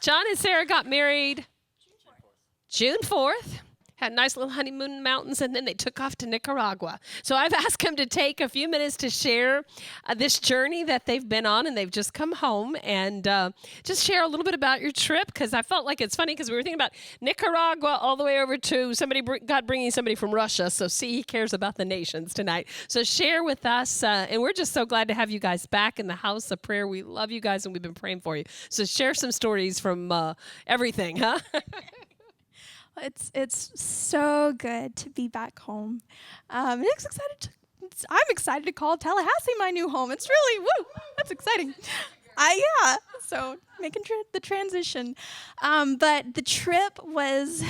Jon and Sarah got married June 4th. Had a nice little honeymoon in the mountains, and then they took off to Nicaragua. So I've asked them to take a few minutes to share this journey that they've been on, and they've just come home, and just share a little bit about your trip, because I felt like it's funny, because we were thinking about Nicaragua all the way over to God bringing somebody from Russia, so see, he cares about the nations tonight. So share with us, and we're just so glad to have you guys back in the house of prayer. We love you guys, and we've been praying for you. So share some stories from everything, huh? It's so good to be back home. I'm excited to call Tallahassee my new home. It's really, woo, that's exciting. Yeah, so making the transition. But the trip was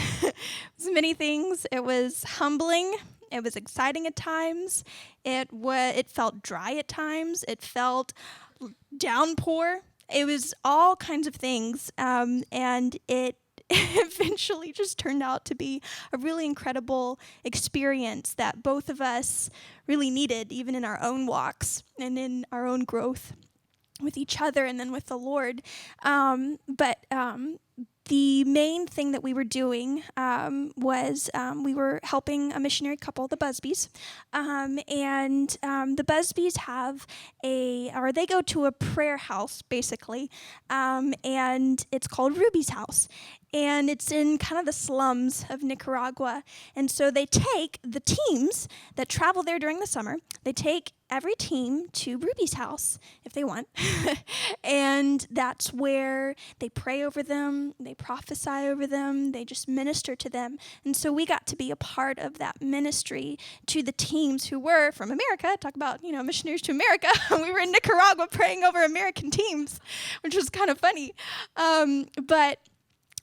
many things. It was humbling. It was exciting at times. It felt dry at times. It felt downpour. It was all kinds of things, and it eventually just turned out to be a really incredible experience that both of us really needed, even in our own walks and in our own growth with each other and then with the Lord. But the main thing that we were doing was we were helping a missionary couple, the Busbys, and the Busbys they go to a prayer house, basically, and it's called Ruby's House. And it's in kind of the slums of Nicaragua. And so they take the teams that travel there during the summer, they take every team to Ruby's house if they want. And that's where they pray over them, they prophesy over them, they just minister to them. And so we got to be a part of that ministry to the teams who were from America. Talk about, missionaries to America. We were in Nicaragua praying over American teams, which was kind of funny. But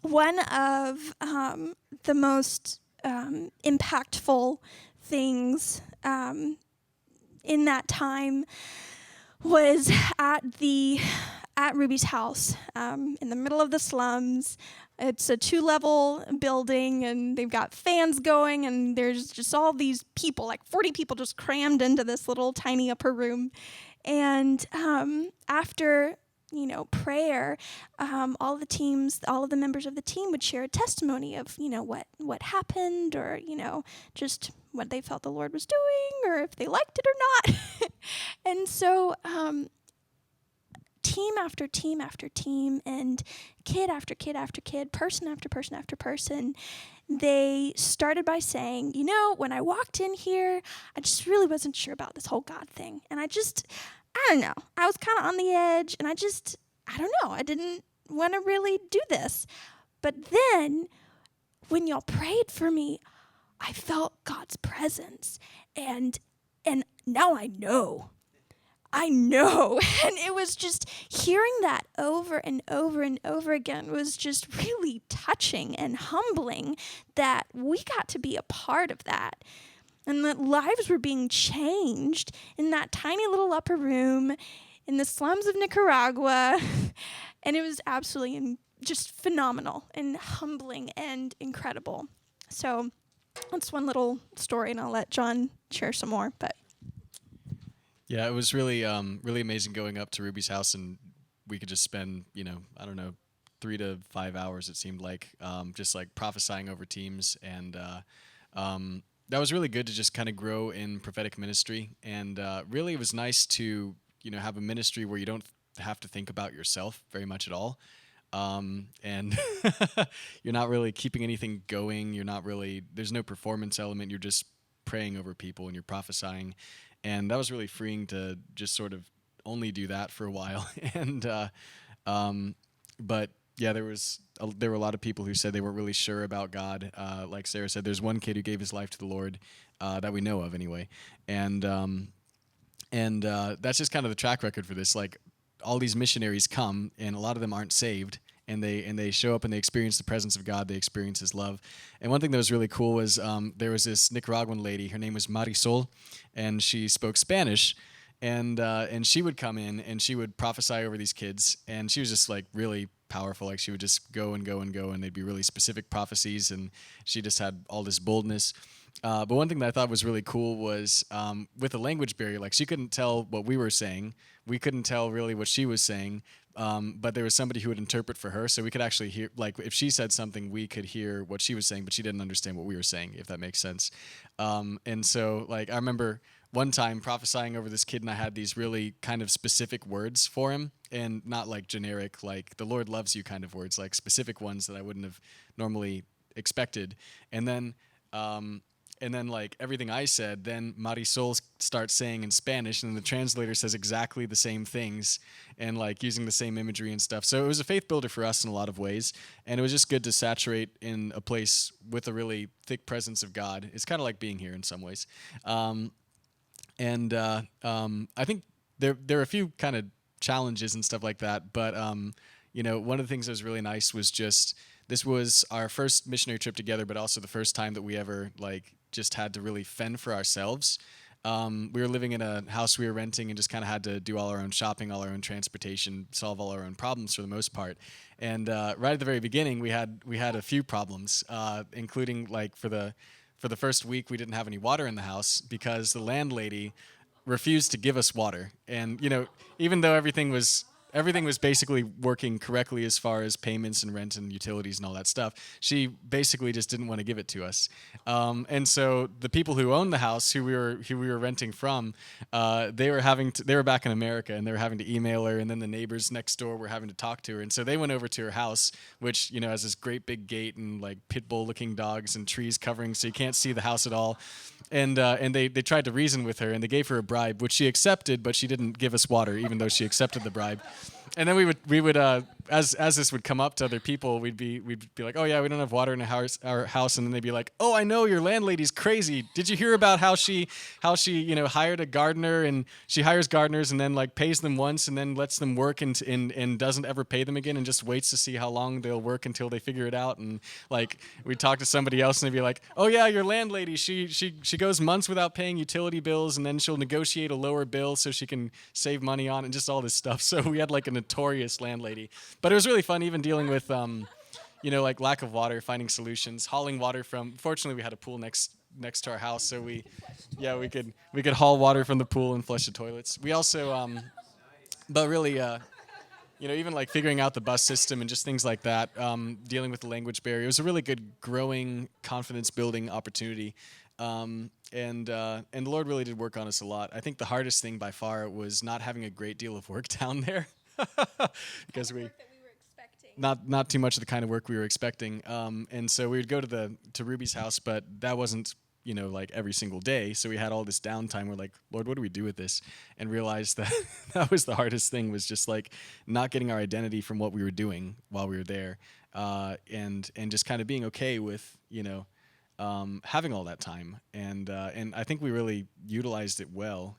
one of the most impactful things in that time was at Ruby's house in the middle of the slums. It's a 2-level building, and they've got fans going, and there's just all these people, like 40 people just crammed into this little tiny upper room. And after prayer, all of the members of the team would share a testimony of, what happened, or, just what they felt the Lord was doing, or if they liked it or not. And so team after team after team, and kid after kid after kid, person after person after person, they started by saying, when I walked in here, I just really wasn't sure about this whole God thing. And I don't know. I was kind of on the edge, and I don't know. I didn't want to really do this. But then, when y'all prayed for me, I felt God's presence. And now I know. And it was just hearing that over and over and over again was just really touching and humbling that we got to be a part of that. And that lives were being changed in that tiny little upper room in the slums of Nicaragua. And it was absolutely just phenomenal and humbling and incredible. So that's one little story, and I'll let Jon share some more. But yeah, it was really really amazing going up to Ruby's house, and we could just spend, 3 to 5 hours, it seemed like, just like prophesying over teams. And that was really good to just kind of grow in prophetic ministry. And really, it was nice to, have a ministry where you don't have to think about yourself very much at all. And you're not really keeping anything going. There's no performance element. You're just praying over people and you're prophesying. And that was really freeing to just sort of only do that for a while. And, but yeah, there were a lot of people who said they weren't really sure about God. Like Sarah said, there's one kid who gave his life to the Lord, that we know of anyway. And that's just kind of the track record for this. Like, all these missionaries come, and a lot of them aren't saved, and they show up and they experience the presence of God. They experience His love. And one thing that was really cool was there was this Nicaraguan lady. Her name was Marisol, and she spoke Spanish. and she would come in and she would prophesy over these kids, and she was just like really powerful. Like she would just go and go and go, and they'd be really specific prophecies, and she just had all this boldness. But one thing that I thought was really cool was with the language barrier, like she couldn't tell what we were saying. We couldn't tell really what she was saying, but there was somebody who would interpret for her, so we could actually hear, like if she said something, we could hear what she was saying, but she didn't understand what we were saying, if that makes sense. And so like I remember one time prophesying over this kid, and I had these really kind of specific words for him, and not like generic, like the Lord loves you kind of words, like specific ones that I wouldn't have normally expected. And then like everything I said, then Marisol starts saying in Spanish, and then the translator says exactly the same things, and like using the same imagery and stuff. So it was a faith builder for us in a lot of ways, and it was just good to saturate in a place with a really thick presence of God. It's kind of like being here in some ways. I think there are a few kind of challenges and stuff like that, but one of the things that was really nice was just this was our first missionary trip together, but also the first time that we ever like just had to really fend for ourselves. We were living in a house we were renting and just kind of had to do all our own shopping, all our own transportation, solve all our own problems for the most part. And right at the very beginning, we had a few problems, including like for the first week, we didn't have any water in the house because the landlady refused to give us water. And even though everything was basically working correctly as far as payments and rent and utilities and all that stuff, she basically just didn't want to give it to us. And so the people who owned the house, who we were renting from, they were back in America, and they were having to email her, and then the neighbors next door were having to talk to her. And so they went over to her house, which has this great big gate and like pit bull looking dogs and trees covering, so you can't see the house at all. And they tried to reason with her, and they gave her a bribe, which she accepted, but she didn't give us water, even though she accepted the bribe. And then we would as this would come up to other people, we'd be like, oh yeah, we don't have water in our house, and then they'd be like, oh, I know, your landlady's crazy. Did you hear about how she hired a gardener, and she hires gardeners and then like pays them once and then lets them work and doesn't ever pay them again and just waits to see how long they'll work until they figure it out. And like we'd talk to somebody else and they'd be like, oh yeah, your landlady, she goes months without paying utility bills, and then she'll negotiate a lower bill so she can save money on it, and just all this stuff. So we had like a notorious landlady. But it was really fun even dealing with like lack of water, finding solutions, hauling water from. Fortunately, we had a pool next to our house, so we could haul water from the pool and flush the toilets. We also but really even like figuring out the bus system and just things like that, dealing with the language barrier. It was a really good growing, confidence building opportunity. And the Lord really did work on us a lot. I think the hardest thing by far was not having a great deal of work down there. Because not too much of the kind of work we were expecting, and so we would go to Ruby's house, but that wasn't like every single day. So we had all this downtime. We're like, Lord, what do we do with this? And realized that that was the hardest thing, was just like not getting our identity from what we were doing while we were there, and just kind of being okay with having all that time. And I think we really utilized it well.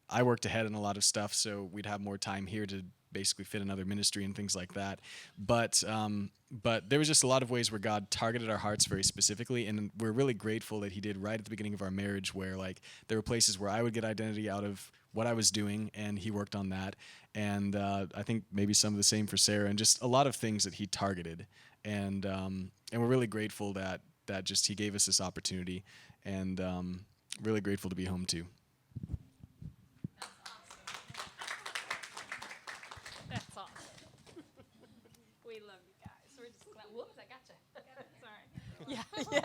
I worked ahead on a lot of stuff, so we'd have more time here to basically fit another ministry and things like that. But there was just a lot of ways where God targeted our hearts very specifically, and we're really grateful that He did right at the beginning of our marriage, where like there were places where I would get identity out of what I was doing, and He worked on that. And I think maybe some of the same for Sarah, and just a lot of things that He targeted. And we're really grateful that just He gave us this opportunity, and really grateful to be home too. That's awesome. We love you guys. We're just glad. Whoops, I got you. Sorry. Yeah, you're